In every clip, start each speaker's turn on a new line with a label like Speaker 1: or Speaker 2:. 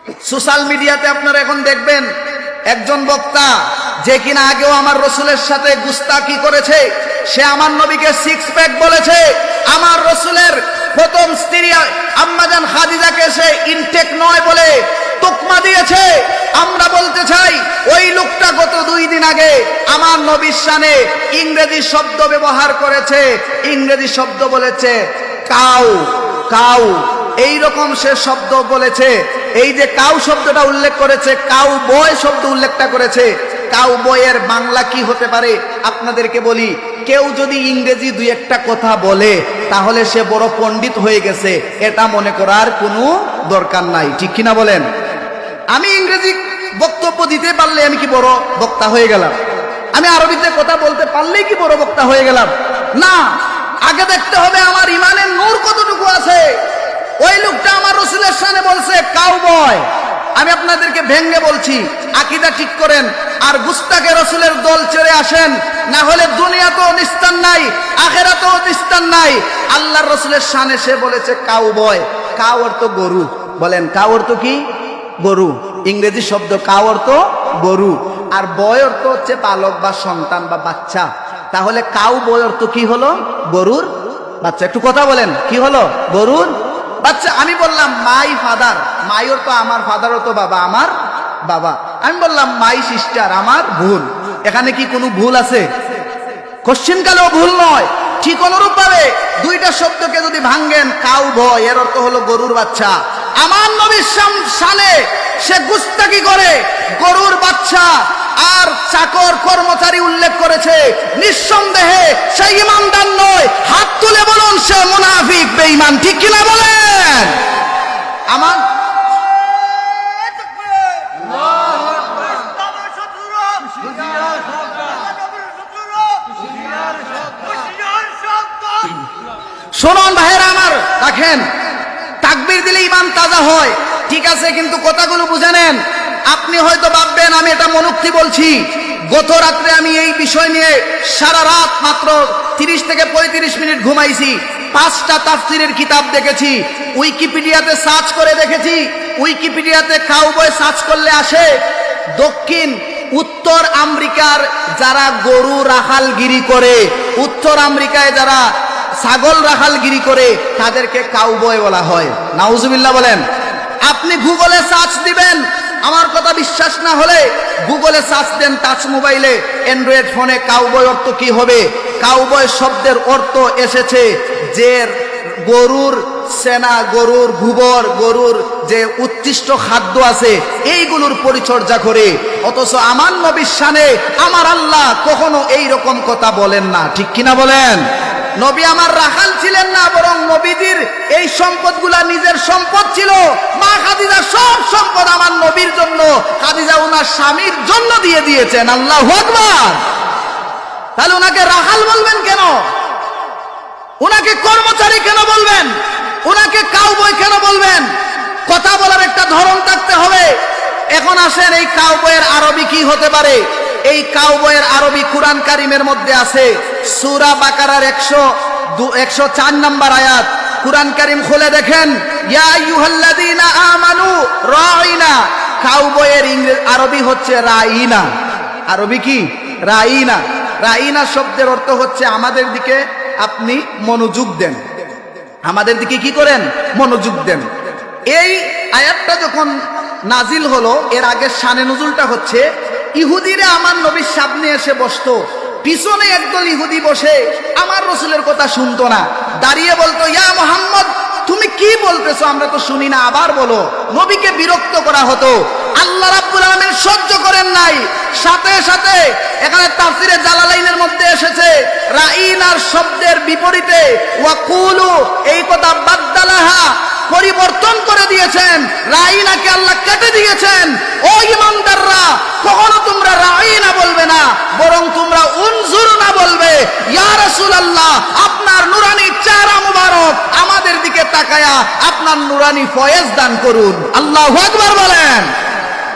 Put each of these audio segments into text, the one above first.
Speaker 1: Social মিডিয়াতে আপনারা এখন দেখবেন একজন বক্তা যে কিনা আগেও আমার রসুলের সাথে গুস্তাকি করেছে, সে আমার নবীকে সিক্স প্যাক বলেছে, আমার রসুলের প্রথম স্ত্রী আম্মাজান খাদিজাকে সে ইনটেক নয় বলে তোকমা দিয়েছে। আমরা বলতে চাই ওই লোকটা গত 2 দিন আগে আমার নবীর শানে ইংরেজি শব্দ ব্যবহার করেছে, ইংরেজি শব্দ বলেছে কাউ কাউ, এইরকম সে শব্দ বলেছে। এই যে কাউ শব্দটা উল্লেখ করেছে, কাউ বয় শব্দ উল্লেখটা করেছে, কাউ বয়ের বাংলা কি হতে পারে আপনাদেরকে বলি। কেউ যদি ইংরেজি 2-1টা কথা বলে তাহলে সে বড় পণ্ডিত হয়ে গেছে, এটা মনে করার কোনো দরকার নাই, ঠিক কিনা বলেন? আমি ইংরেজি বক্তব্য দিতে পারলে আমি কি বড় বক্তা হয়ে গেলাম? আমি আরবিতে কথা বলতে পারলেই কি বড় বক্তা হয়ে গেলাম? না, আগে দেখতে হবে আমার ইমানের নূর কতটুকু আছে। ওই লোকটা আমার রসুলের সামনে বলছে কাউ বয়। আমি আপনাদেরকে ভেঙ্গে বলছি, আকীদা ঠিক করেন আর গুস্তাকে রসুলের দল ছেড়ে আসেন, না হলে দুনিয়াতেও নিস্তার নাই, আখিরাতেও নিস্তার নাই। আল্লাহর রসুলের সামনে সে বলেছে কাউ বয়। কাউ অর্থ গরু, বলেন কাউ অর্থ কি? গরু। ইংরেজি শব্দ কাউ অর্থ গরু, আর বয় অর্থ হচ্ছে বালক বা সন্তান বা বাচ্চা। তাহলে কাউ বয় অর্থ কি হলো? গরুর বাচ্চা। একটু কথা বলেন, কি হলো? গরুর বাচ্চা। আমি বললাম মাই ফাদার, মাই অর্থ আমার, ফাদার অর্থ বাবা, আমার বাবা। আমি বললাম মাই সিস্টার, আমার বোন। এখানে কি কোনো ভুল আছে? কোশ্চেন কালেও ভুল নয়। ঠিক অনুরূপ ভাবে 2টা শব্দকে যদি ভাঙ্গেন, কাউ বয় এর অর্থ হলো গরুর বাচ্চা। আমার নবীর শানে সে গুস্তাকি করে গরুর বাচ্চা আর চাকর কর্মচারী উল্লেখ করেছে। নিঃসন্দেহে সে ইমানদার নয়। হাত তুলে বলুন সে মুনাফিক, বেঈমান, ঠিক কিনা বলেন? আমার শুনুন ভাইয়েরা আমার, দেখেন তাকবীর দিলে ইমান তাজা হয়, ঠিক আছে, কিন্তু কথাগুলো বুঝে নেন। আপনি হয়তো ভাববেন আমি এটা মনোক্তি বলছি। গত রাত্রে আমি এই বিষয় নিয়ে সারা রাত মাত্র 30 থেকে 35 মিনিট ঘুমাইছি। 5টা তাফসীরের কিতাব দেখেছি, উইকিপিডিয়াতে সার্চ করে দেখেছি। উইকিপিডিয়াতে কাউবয় সার্চ করলে আসে দক্ষিণ উত্তর আমেরিকার যারা গরু রাখালগিরি করে, উত্তর আমেরিকায় যারা ছাগল রাখালগিরি করে, তাদেরকে কাউবয় বলা হয়। নাউজুবিল্লাহ বলেন। আপনি গুগলে সার্চ দিবেন, আমার কথা বিশ্বাস না হলে গুগলে সার্চ দেন টাচ মোবাইলে, অ্যান্ড্রয়েড ফোনে, কাউবয় অর্থ কি হবে? কাউবয় শব্দের অর্থ এসেছে যে গরুর সেনা, গরুর গোবর, গরুর যে উৎকৃষ্ট খাদ্য আছে এইগুলোর পরিচর্যা করে। অথচ আমার নবীর শানে আমার আল্লাহ কখনো এই রকম কথা বলেন না, ঠিক কিনা বলেন? নবী আমার রাখাল ছিলেন না, বরং নবীজির এই সম্পদগুলা নিজের সম্পদ ছিল। মা খাদিজা সব সম্পদ আমার নবীর জন্য, খাদিজা ওনার স্বামীর জন্য দিয়ে দিয়েছেন। আল্লাহু আকবার। তাহলে ওনাকে রাখাল বলবেন কেন? ওনাকে কর্মচারী কেন বলবেন? ওনাকে কাউবয় কেন বলবেন? কথা বলার একটা ধরন থাকতে হবে। এখন আসেন, এই কাউবয়ের আরবি কি হতে পারে? এই কাউবয়ের আরবি কুরআন কারীমের মধ্যে আছে। সূরা বাকারার 104 নম্বর আয়াত। কুরআন কারীম খুলে দেখেন, ইয়া আইয়ুহাল্লাযীনা আমানু রাঈনা। কাউবয়ের আরবি হচ্ছে রাঈনা। আরবি কি? রাঈনা। রাঈনা শব্দের অর্থ হচ্ছে আমাদের দিকে আপনি মনোযোগ দেন, আমাদের দিকে কি করেন? মনোযোগ দেন। এই আয়াতটা যখন নাজিল হলো, এর আগে শানে নুজুলটা হচ্ছে ইহুদিরা আমার নবীর সামনে এসে বসতো। পিছনে একদল ইহুদি বসে আমার রসুলের কথা শুনতো না, দাঁড়িয়ে বলতো ইয়া মুহাম্মদ তুমি কি বলতেছো, আমরা তো শুনি না, আবার বলো। নবীকে বিরক্ত করা হতো। আল্লাহ রাব্বুল আলামিন সহ্য করেন নাই। সাথে সাথে এখানে তাফসীরে জালালাইনের মধ্যে এসেছে রাঈনার শব্দের বিপরীতে ওয়াকুলু, এই কথা বাদদালাহা, পরিবর্তন করে দিয়েছেন। রাঈনাকে আল্লাহ কেটে দিয়েছেন। ও ইমানদাররা, কখনো তোমরা রাঈনা বলবে না, বরং তোমরা উনজুরনা বলবে। ইয়া রাসূলুল্লাহ, আপনার নুরানি চেহারা মুবারক আমাদের দিকে তাকায়া আপনার নুরানি ফয়েজ দান করুন। আল্লাহু আকবার বলেন।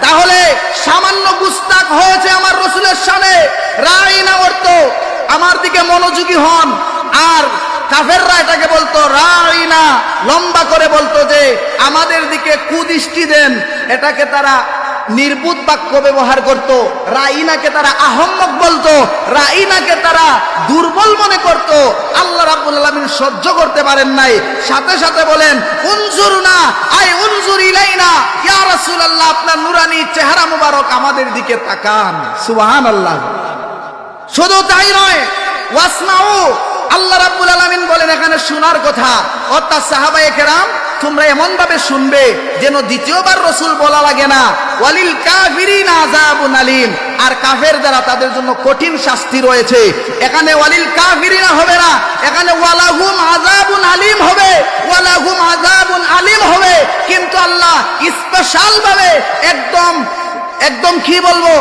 Speaker 1: তাহলে সামান্য গুস্তাখ হয়েছে আমার রসুলের শানে। রাঈনা অর্থ আমার দিকে মনোযোগী হন, আর কাফেররা এটাকে বলতো রাইনা, লম্বা করে বলতো যে আমাদের দিকে কুদৃষ্টি দেন। এটাকে তারা নির্বুধ বাক্য ব্যবহার করত। রাইনাকে তারা আহম্মক বলতো, রাইনাকে তারা দুর্বল মনে করত। আল্লাহ রাব্বুল আলামিন সহ্য করতে পারেন নাই, সাথে সাথে বলেন উনজুরনা আই উনজুর ইলাইনা, ইয়া রাসূলুল্লাহ আপনার নুরানি চেহারা মুবারক আমাদের দিকে তাকান। সুবহানাল্লাহ। শুধু তাই নয়, ওয়াসমাউ, আল্লাহ রাব্বুল আলামিন বলেন এখানে শোনার কথা, অর্থাৎ সাহাবায়ে কেরাম তোমরা এমন ভাবে শুনবে যেন দ্বিতীয়বার রাসূল বলা লাগে না। ওয়ালিল কাফিরিন আযাবুন আলীম, আর কাফের যারা তাদের জন্য কঠিন শাস্তি রয়েছে। এখানে ওয়ালিল কাফিরিনা হবে না, এখানে ওয়ালাহুম আযাবুন আলীম হবে, ওয়ালাহুম আযাবুন আলীম হবে। কিন্তু আল্লাহ স্পেশাল ভাবে একদম কি বলবো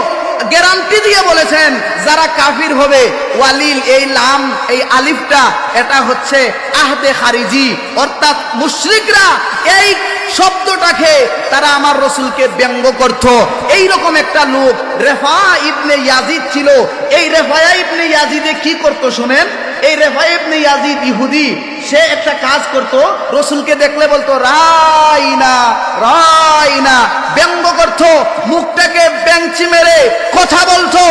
Speaker 1: গ্যারান্টি দিয়ে বলেছেন যারা কাফির হবে। ওয়ালিল, এই লাম এই আলিফটা এটা হচ্ছে আহদে খারিজি, অর্থাৎ মুশরিকরা এই শব্দটাকে তারা আমার রসুলকে ব্যঙ্গ করত। এইরকম একটা লোক রেফা ইবনে ইয়াজিদ ছিল। এই রেফা ইবনে ইয়াজিদে কি করত শুনেন। এই রেফা ইবনে ইয়াজিদ ইহুদি, সে একটা কাজ করত, রসুলকে দেখলে বলতো রাইনা রাইনা, ব্যঙ্গ করত, মুখটাকে বেঞ্চি মেরে কথা বলতো।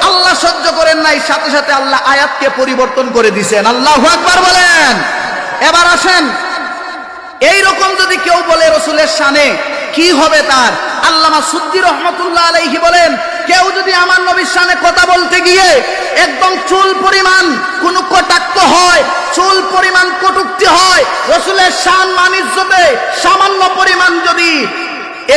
Speaker 1: আল্লাহ সহ্য করেন নাই, সাথে সাথে আল্লাহ আয়াতকে পরিবর্তন করে দিয়েছেন। আল্লাহু আকবার বলেন। এবার আসেন, এই রকম যদি কেউ বলে রসুলের শানে কি হবে তার। আল্লামা সুদ্দী রহমাতুল্লাহ আলাইহি বলেন, কেউ যদি আমার নবীর শানে কথা বলতে গিয়ে একদম চুল পরিমাণ কোন কটাক্ষ হয়, চুল পরিমাণ কটূক্তি হয়, রসুলের শান মান ইজ্জতে সামান্য পরিমাণ যদি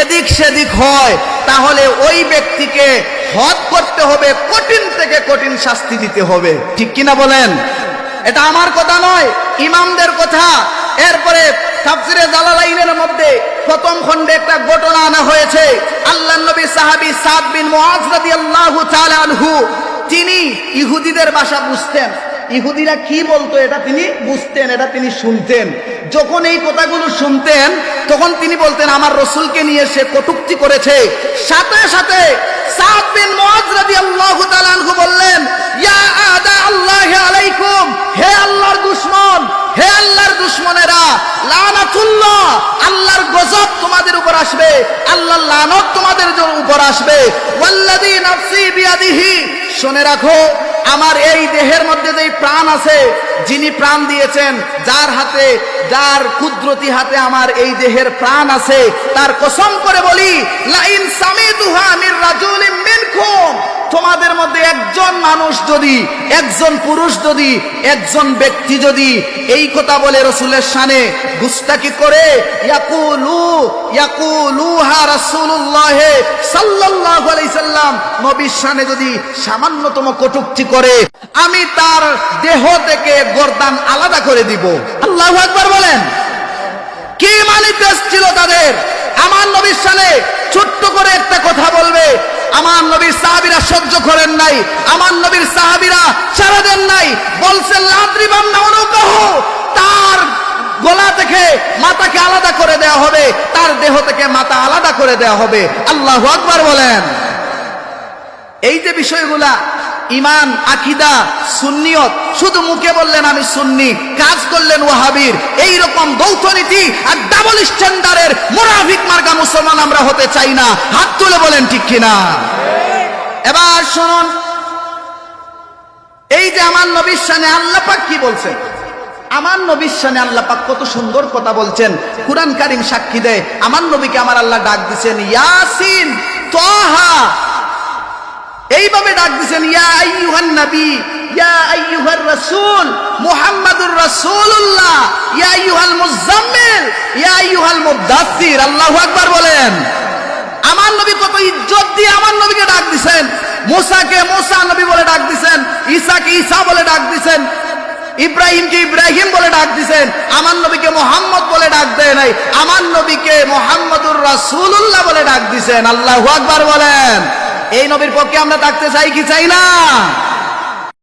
Speaker 1: এদিক সেদিক হয়, তাহলে ওই ব্যক্তিকে হদ করতে হবে, কঠিন থেকে কঠিন শাস্তি দিতে হবে। ঠিক কিনা বলেন? এটা আমার কথা নয়, ইমামদের কথা। এরপরে তাফসিরে জালালাইনের মধ্যে প্রথম খণ্ডে একটা ঘটনা আনা হয়েছে। আল্লাহর নবী সাহাবী সাদ বিন মুআজ রাদিয়াল্লাহু তাআলা আনহু, তিনি ইহুদিদের ভাষা বুঝতেন। ইহুদিরা কি বলতো এটা তিনি বুঝতেন, এটা তিনি শুনতেন। যখন এই কথাগুলো শুনতেন তখন তিনি বলতেন আমার রসুলকে নিয়ে সে কটূক্তি করেছে। সাথে সাথে সাদ বিন মুআজ রাদিয়াল্লাহু তাআলা আনহু বললেন, ইয়া আদা আল্লাহি আলাইকুম, হে আল্লাহর দুশমন, হে আল্লাহর দুশমনেরা, লানাতুল্লাহ, আল্লাহর গজব তোমাদের উপর আসবে, আল্লাহর লানত তোমাদের উপর আসবে। ওয়াল্লাযী নাফসি বিয়াদিহি, শুনে রাখো আমার এই দেহের মধ্যে যেই প্রাণ আছে, যিনি প্রাণ দিয়েছেন, যার হাতে, যার কুদরতি হাতে আমার এই দেহের প্রাণ আছে, তার কসম করে বলি, লাইন সামিতুহা মির রাজুলিন মিনকুম, তোমাদের মধ্যে একজন মানুষ যদি, একজন পুরুষ যদি, একজন ব্যক্তি যদি এই কথা বলে রসুলের শানে গুস্তাকি করে, ইয়াকুলুহা রাসূলুল্লাহ সাল্লাল্লাহু আলাইহি সাল্লাম, নবীর শানে যদি সামান্যতম কটূক্তি করে, আমি তার দেহ থেকে গর্দান আলাদা করে দিব। আল্লাহু আকবার বলেন। কি মানিতেস ছিল তাদের। আমার নবীর শানে ছোট্ট করে একটা কথা বলবে, আমার নবীর সাহাবীরা সহ্য করেন নাই, আমার নবীর সাহাবীরা ছেড়ে দেন নাই, বলছেন লাদ্রিবান্না উনুকাহু, তার গলা থেকে মাথাকে আলাদা করে দেওয়া হবে, তার দেহ থেকে মাথা আলাদা করে দেওয়া হবে। আল্লাহু আকবার বলেন। এই যে বিষয়গুলা, ইমান, আকীদা, সুন্নিয়ত, শুধু মুখে বললেন আমি সুন্নি, কাজ করলেন ওয়াহাবীর, এই রকম দ্বৈত নীতি আর ডাবল স্ট্যান্ডার্ডের মুনাফিক মার্কা মুসলমান আমরা হতে চাই না। হাত তুলে বলেন ঠিক কিনা। এবার শুনুন, এই যে আমার নবীর শানে আল্লাহ পাক কি বলছেন, আমার নবীর শানে আল্লাহ পাক কত সুন্দর কথা বলছেন। কুরআন কারীম সাক্ষী দেয়, আমার নবীকে আমার আল্লাহ ডাক দিয়েছেন ইয়াসিন, তাহা, এইভাবে ডাক দিয়েছেন ইয়া আইয়ুহান নবী, ইয়া আইয়ুহার রাসূল মুহাম্মাদুর রাসূলুল্লাহ, ইয়া আইয়ুহাল মুজাম্মিল, ইয়া আইয়ুহাল মুদাথথির। আল্লাহু আকবার বলেন। আমার নবী কত ইজ্জত দিয়ে আমার নবীকে ডাক দিয়েছেন। মুসাকে মুসা নবী বলে ডাক দিয়েছেন, ঈসাকে ঈসা বলে ডাক দিয়েছেন, ইব্রাহিমকে ইব্রাহিম বলে ডাক দিয়েছেন। আমার নবীকে মোহাম্মদ বলে ডাক দেয় নাই, আমার নবীকে মুহাম্মাদুর রাসূলুল্লাহ বলে ডাক দিয়েছেন। আল্লাহু আকবার বলেন। এই নবীর পক্ষে আমরা থাকতে চাই কি চাই না?